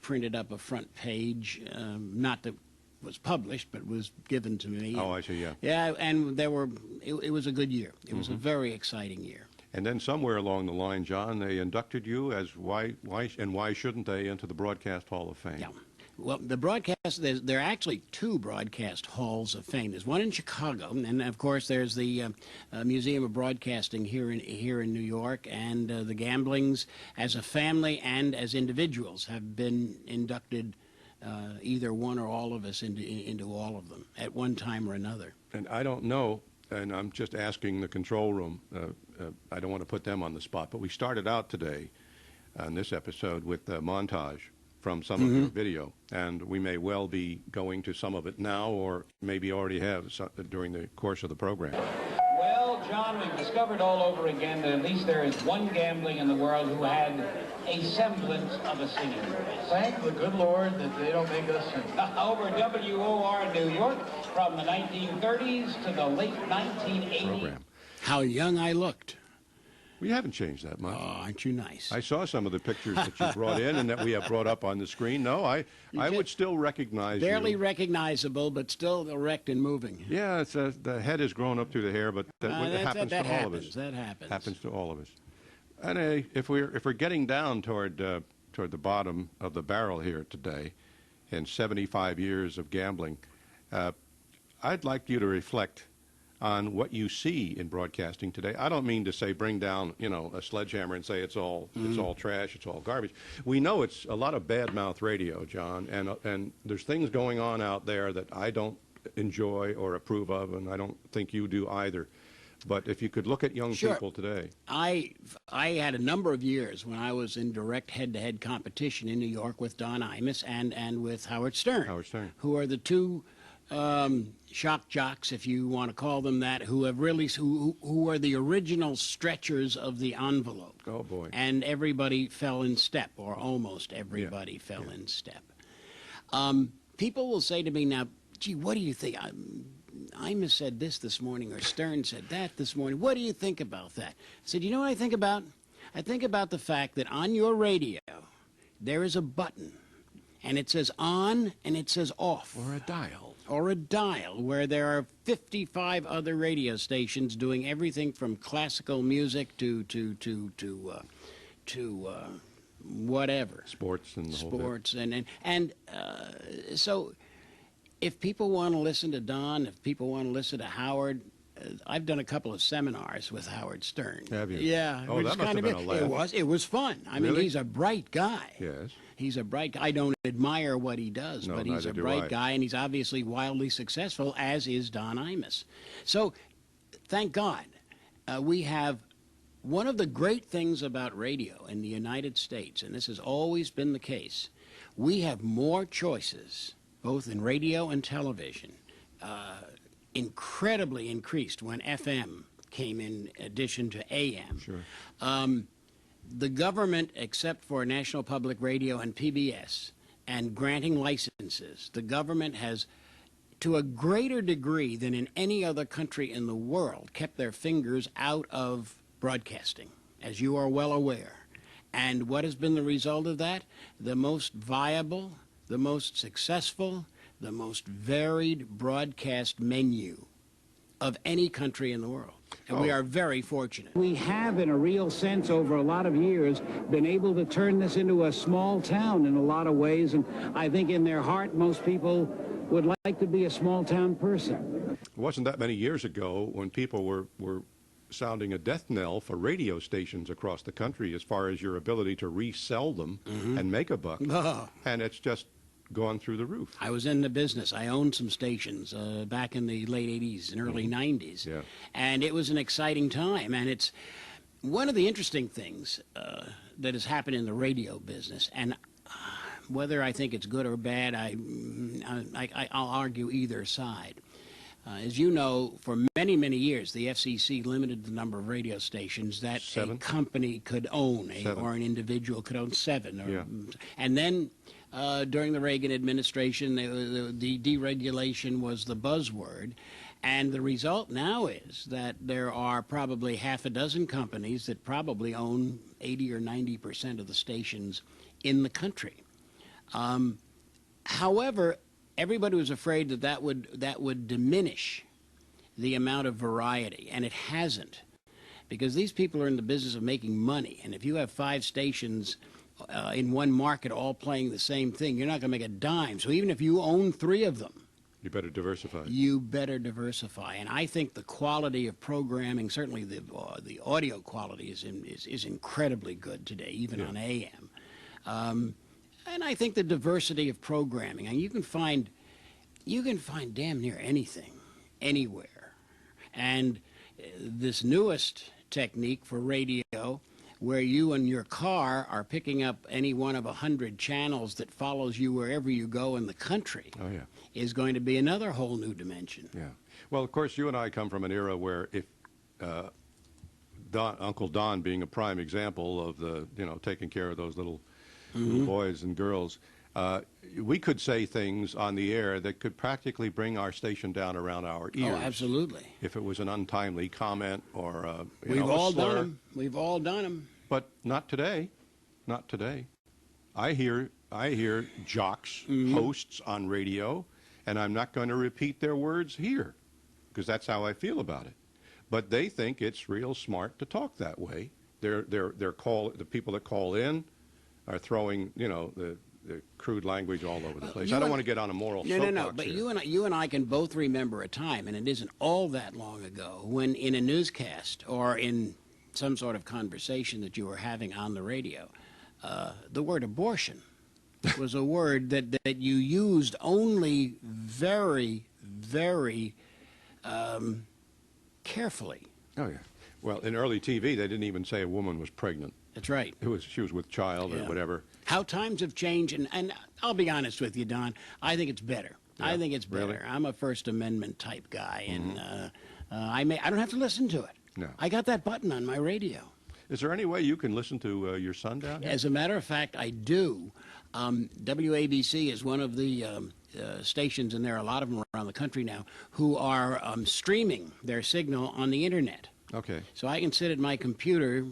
printed up a front page, not that was published, but was given to me. Oh, I see, yeah. Yeah, and it was a good year. It was a very exciting year. And then somewhere along the line, John, they inducted you as why shouldn't they into the Broadcast Hall of Fame? Yeah. Well, the broadcast, there are actually two broadcast halls of fame. There's one in Chicago, and of course there's the Museum of Broadcasting here in New York, and the Gamblings as a family and as individuals have been inducted, either one or all of us into all of them at one time or another. And I don't know, and I'm just asking the control room, I don't want to put them on the spot, but we started out today on this episode with a montage from some of your video, and we may well be going to some of it now, or maybe already have during the course of the program. Well, John, we've discovered all over again that at least there is one gambling in the world who had a semblance of a singing voice. Thank the good Lord that they don't make us sing. Over WOR New York from the 1930s to the late 1980s. Program. How young I looked. We haven't changed that much. Oh, aren't you nice? I saw some of the pictures that you brought in and that we have brought up on the screen. No, I would still recognize you. Barely recognizable, but still erect and moving. Yeah, it's the head has grown up through the hair, but it happens to all of us. That happens. Happens to all of us. And if we're getting down toward the bottom of the barrel here today, in 75 years of gambling, I'd like you to reflect on what you see in broadcasting today. I don't mean to say bring down, a sledgehammer and say it's all trash, it's all garbage. We know it's a lot of bad-mouth radio, John, and there's things going on out there that I don't enjoy or approve of, and I don't think you do either. But if you could look at young people today. I had a number of years when I was in direct head-to-head competition in New York with Don Imus and with Howard Stern. Who are the two shock jocks, if you want to call them that, who are the original stretchers of the envelope. Oh boy! And everybody fell in step, or almost everybody fell in step. People will say to me now, "Gee, what do you think?" Imus said this morning, or Stern said that this morning. What do you think about that? I said, you know what I think about? I think about the fact that on your radio there is a button, and it says on and it says off. Or a dial. Or a dial, where there are 55 other radio stations doing everything from classical music to whatever. Sports and the whole bit. Sports and so if people want to listen to Don, if people want to listen to Howard, I've done a couple of seminars with Howard Stern. Have you? Yeah. Oh, that must have been a laugh. It was fun. I mean, he's a bright guy. Yes. He's a bright guy. I don't admire what he does, no, but he's a bright guy, and he's obviously wildly successful, as is Don Imus. So, thank God, we have one of the great things about radio in the United States, and this has always been the case, we have more choices, both in radio and television, incredibly increased when FM came in addition to AM. Sure. The government, except for National Public Radio and PBS, and granting licenses, the government has, to a greater degree than in any other country in the world, kept their fingers out of broadcasting, as you are well aware. And what has been the result of that? The most viable, the most successful, the most varied broadcast menu of any country in the world. And we are very fortunate. We have, in a real sense, over a lot of years, been able to turn this into a small town in a lot of ways. And I think in their heart, most people would like to be a small town person. It wasn't that many years ago when people were sounding a death knell for radio stations across the country as far as your ability to resell them and make a buck. And it's just gone through the roof. I was in the business. I owned some stations back in the late 80s and early 90s. Yeah. And it was an exciting time. And it's one of the interesting things that has happened in the radio business. And whether I think it's good or bad, I'll argue either side. As you know, for many, many years, the FCC limited the number of radio stations that a company could own, or an individual could own 7. And then during the Reagan administration, the deregulation was the buzzword. And the result now is that there are probably half a dozen companies that probably own 80 or 90% of the stations in the country. However, everybody was afraid that would diminish the amount of variety, and it hasn't, because these people are in the business of making money, and if you have 5 stations in one market all playing the same thing, you're not going to make a dime. So even if you own 3 of them, you better diversify. You better diversify, and I think the quality of programming, certainly the audio quality, is incredibly good today, even on AM. And I think the diversity of programming, and you can find damn near anything, anywhere. And this newest technique for radio, where you and your car are picking up any one of 100 channels that follows you wherever you go in the country, is going to be another whole new dimension. Yeah. Well, of course, you and I come from an era where if Uncle Don being a prime example of the, taking care of those little boys and girls, we could say things on the air that could practically bring our station down around our ears. Oh, absolutely. If it was an untimely comment or We've all done them. We've all done them. But not today. Not today. I hear jocks, hosts on radio, and I'm not going to repeat their words here because that's how I feel about it. But they think it's real smart to talk that way. The people that call in are throwing, the crude language all over the place. I don't want to get on a moral soapbox. No. But here. you and I can both remember a time, and it isn't all that long ago, when in a newscast or in some sort of conversation that you were having on the radio, the word abortion was a word that you used only very, very carefully. Oh, yeah. Well, in early TV, they didn't even say a woman was pregnant. That's right. She was with child or whatever. How times have changed, and I'll be honest with you, Don, I think it's better. Yeah, I think it's better. really? I'm a First Amendment type guy, and I don't have to listen to it. No. I got that button on my radio. Is there any way you can listen to your son down here? As a matter of fact, I do. WABC is one of the stations, and there are a lot of them around the country now, who are streaming their signal on the Internet. Okay. So I can sit at my computer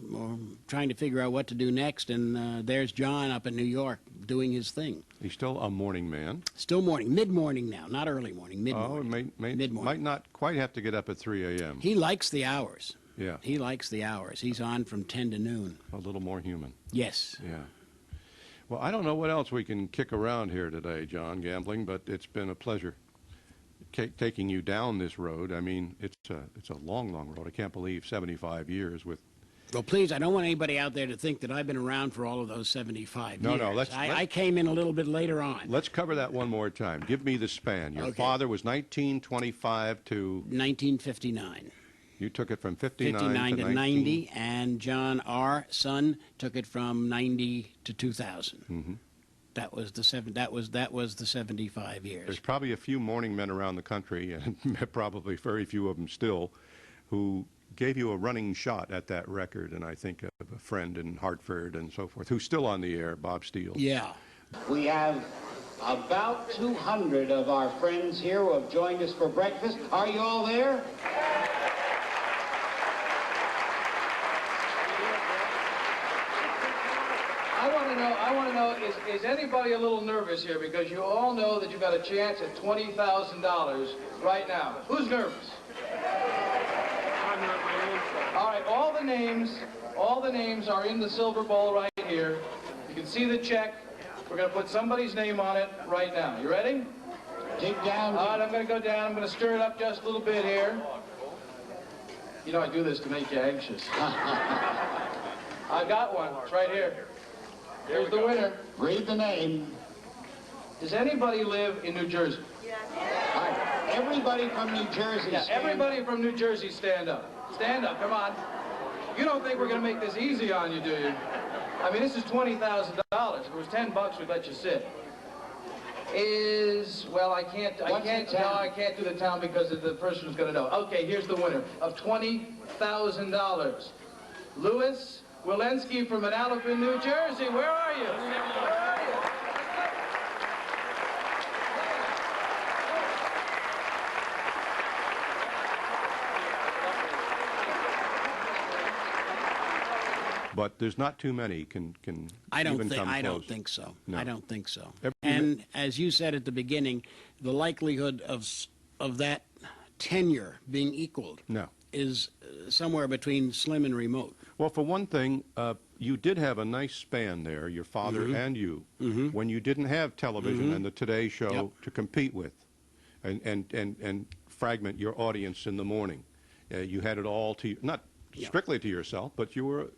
trying to figure out what to do next, and there's John up in New York doing his thing. He's still a morning man. Still morning, mid-morning now, not early morning, mid-morning. Oh, mid-morning. Might not quite have to get up at 3 a.m. He likes the hours. Yeah. He likes the hours. He's on from 10 to noon. A little more human. Yes. Yeah. Well, I don't know what else we can kick around here today, John Gambling, but it's been a pleasure taking you down this road. I mean, it's a long, long road. I can't believe 75 years with... Well, please, I don't want anybody out there to think that I've been around for all of those 75 years. No, I came in a little bit later on. Let's cover that one more time. Give me the span. Your father was 1925 to... 1959. You took it from 59 to 90, and John, our son, took it from 90 to 2000. Mm-hmm. That was the 75 years. There's probably a few morning men around the country, and probably very few of them still, who gave you a running shot at that record. And I think of a friend in Hartford and so forth, who's still on the air, Bob Steele. Yeah. We have about 200 of our friends here who have joined us for breakfast. Are you all there? I want to know, is anybody a little nervous here? Because you all know that you've got a chance at $20,000 right now. Who's nervous? All right, all the names are in the silver bowl right here. You can see the check. We're going to put somebody's name on it right now. You ready? Dig down. All right, I'm going to go down. I'm going to stir it up just a little bit here. You know I do this to make you anxious. I got one. It's right here. Here's the winner. Read the name. Does anybody live in New Jersey? All right. Everybody from New Jersey. Yeah, everybody from New Jersey, stand up. Stand up, come on. You don't think we're going to make this easy on you, do you? I mean, this is $20,000. If it was $10, we'd let you sit. Well, I can't do the town because the person who's going to know. Okay, here's the winner of $20,000. Louis Walensky from Manalapan, New Jersey. Where are you? Where are you? But there's not too many can I don't even think come I close. don't think so. No. I don't think so. And as you said at the beginning, the likelihood of that tenure being equaled is somewhere between slim and remote. Well, for one thing, you did have a nice span there, your father and you, when you didn't have television and the Today Show to compete with, and fragment your audience in the morning. You had it all to not strictly to yourself, but you were,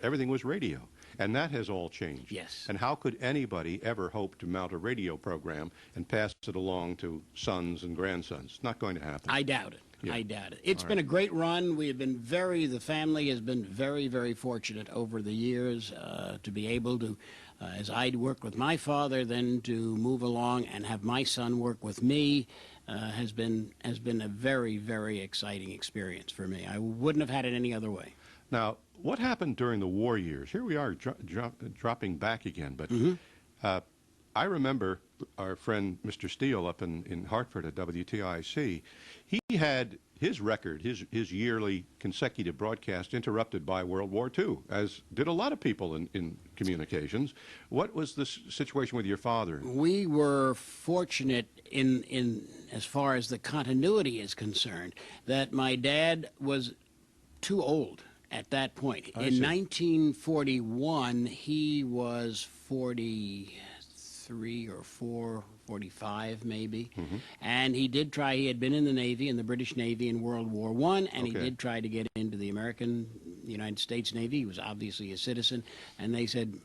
everything was radio. And that has all changed. Yes. And how could anybody ever hope to mount a radio program and pass it along to sons and grandsons? It's not going to happen. I doubt it. Yeah. I doubt it. It's been a great run. We have been the family has been very, very fortunate over the years to be able to, as I'd worked with my father, then to move along and have my son work with me. Has been a very, very exciting experience for me. I wouldn't have had it any other way. Now, what happened during the war years? Here we are dropping back again, but I remember our friend Mr. Steele up in Hartford at WTIC. He had his record, his yearly consecutive broadcast interrupted by World War II, as did a lot of people in communications. What was the situation with your father? We were fortunate in as far as the continuity is concerned, that my dad was too old at that point. In 1941, he was 43 or 45 maybe, and he did try. He had been in the Navy, in the British Navy in World War I, and he did try to get into the United States Navy. He was obviously a citizen, and they said,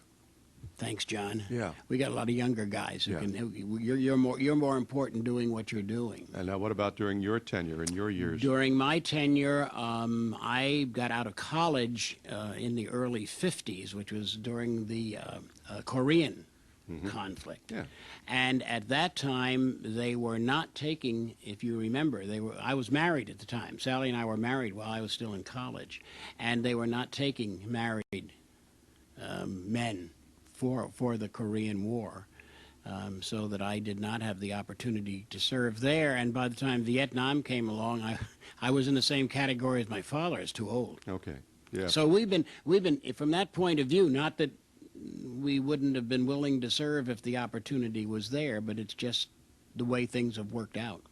"Thanks, John. Yeah, we got a lot of younger guys who can. You're more important doing what you're doing." And now, what about during your tenure and your years? During my tenure, I got out of college in the early '50s, which was during the Korean conflict. Yeah. And at that time, they were not taking, if you remember, I was married at the time. Sally and I were married while I was still in college, and they were not taking married men for the Korean War, so that I did not have the opportunity to serve there. And by the time Vietnam came along, I was in the same category as my father, as too old. Okay. Yeah. So we've been from that point of view, not that we wouldn't have been willing to serve if the opportunity was there, but it's just the way things have worked out,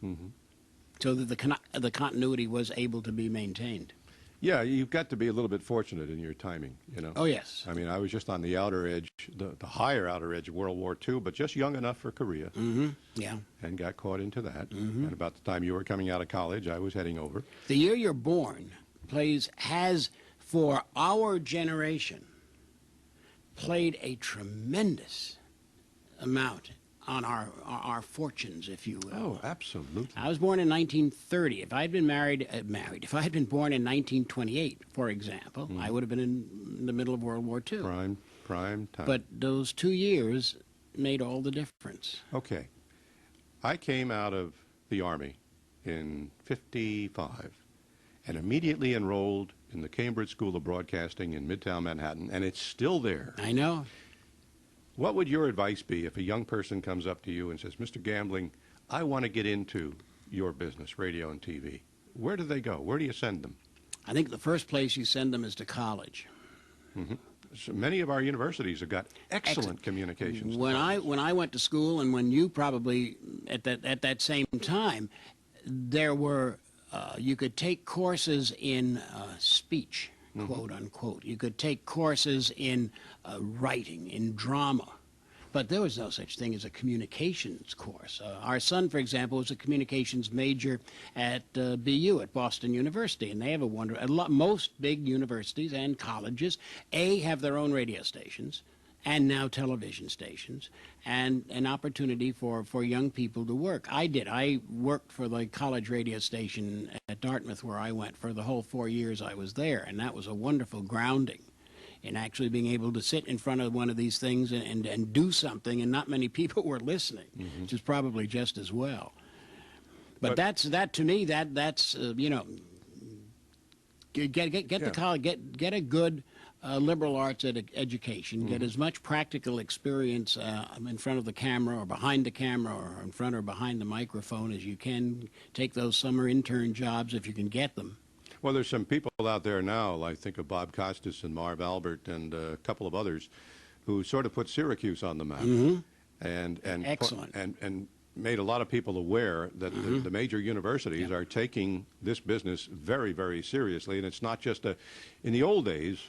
so that the continuity was able to be maintained. Yeah, you've got to be a little bit fortunate in your timing, Oh, yes. I mean, I was just on the outer edge, the higher outer edge of World War II, but just young enough for Korea. Yeah. And got caught into that. And about the time you were coming out of college, I was heading over. The year you're born has, for our generation, played a tremendous amount on our fortunes, if you will. Oh, absolutely. I was born in 1930. If I had been if I had been born in 1928, for example, I would have been in the middle of World War II. Prime time. But those 2 years made all the difference. Okay. I came out of the Army in '55 and immediately enrolled in the Cambridge School of Broadcasting in Midtown Manhattan, and it's still there. I know. What would your advice be if a young person comes up to you and says, "Mr. Gambling, I want to get into your business, radio and TV"? Where do they go? Where do you send them? I think the first place you send them is to college. So many of our universities have got excellent communications. When I went to school, and when you probably at that same time, there were you could take courses in speech, quote unquote. You could take courses in writing, in drama, but there was no such thing as a communications course. Our son, for example, was a communications major at BU, at Boston University, and they have most big universities and colleges, have their own radio stations, and now television stations, and an opportunity for young people to work. I worked for the college radio station at Dartmouth, where I went for the whole 4 years I was there, and that was a wonderful grounding in actually being able to sit in front of one of these things and do something, and not many people were listening, which is probably just as well. But that's to me, that's you know, get the college, get a good liberal arts education, get as much practical experience in front of the camera or behind the camera or in front or behind the microphone as you can. Take those summer intern jobs if you can get them. Well, there's some people out there now, I think of Bob Costas and Marv Albert and a couple of others, who sort of put Syracuse on the map. And Excellent. And made a lot of people aware that the major universities are taking this business very, very seriously. And it's not just in the old days,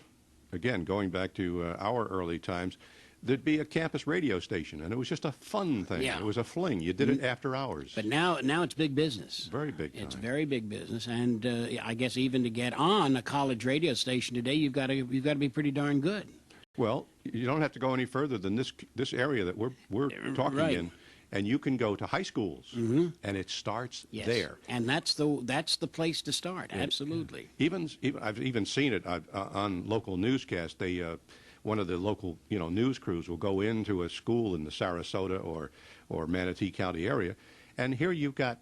again, going back to our early times, there'd be a campus radio station, and it was just a fun thing. Yeah. It was a fling. You did it after hours. But now it's big business. Very big time. It's very big business, and I guess even to get on a college radio station today, you've got to be pretty darn good. Well, you don't have to go any further than this area that we're talking in, and you can go to high schools, and it starts there. And that's the place to start. Absolutely. Even I've even seen it on local newscasts. They one of the local news crews will go into a school in the Sarasota or Manatee County area, and here you've got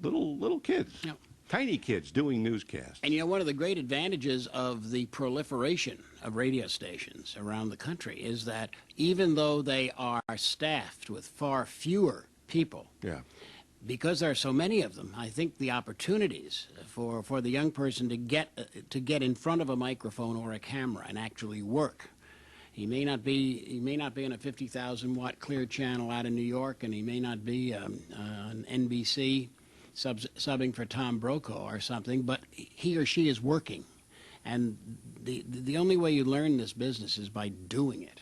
little kids. Yep. Tiny kids doing newscasts. And one of the great advantages of the proliferation of radio stations around the country is that even though they are staffed with far fewer people, because there are so many of them, I think the opportunities for the young person to get in front of a microphone or a camera and actually work. He may not be on a 50,000 watt clear channel out in New York, and he may not be on NBC. Subbing for Tom Brokaw or something, but he or she is working. And the only way you learn this business is by doing it.